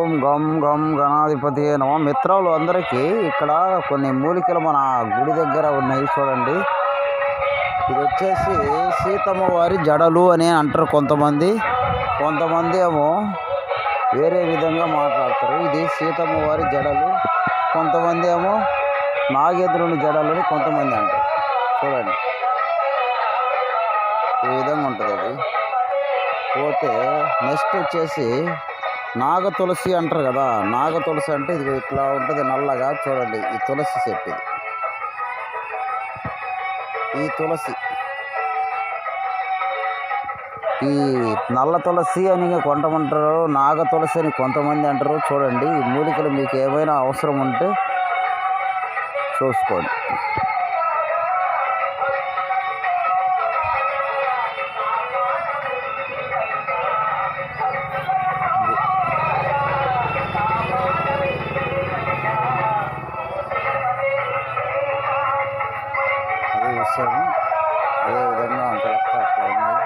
ఓం గం గం గణాధిపతి నమ. మిత్రులు అందరికీ ఇక్కడ కొన్ని మూలికలు మన గుడి దగ్గర ఉన్నాయి చూడండి. ఇది వచ్చేసి సీతమ్మ వారి జడలు అని అంటారు కొంతమంది ఏమో వేరే విధంగా మాట్లాడతారు. ఇది సీతమ్మ వారి జడలు, కొంతమంది ఏమో నాగేంద్రుని జడలు అని కొంతమంది అంటారు. చూడండి ఈ విధంగా ఉంటుంది. అది పోతే నెక్స్ట్ వచ్చేసి నాగ తులసి అంటారు కదా. నాగ తులసి అంటే ఇది ఇట్లా ఉంటుంది నల్లగా. చూడండి ఈ తులసి చెట్టు, ఈ తులసి, ఈ నల్ల తులసి అని కొంతమంటారు, నాగ తులసి అని కొంతమంది అంటారు. చూడండి ఈ మూలికలు మీకు ఏమైనా అవసరం ఉంటే చూసుకోండి. అదే విషయం, అదే విధంగా అంత లెక్క అట్లా ఉంది.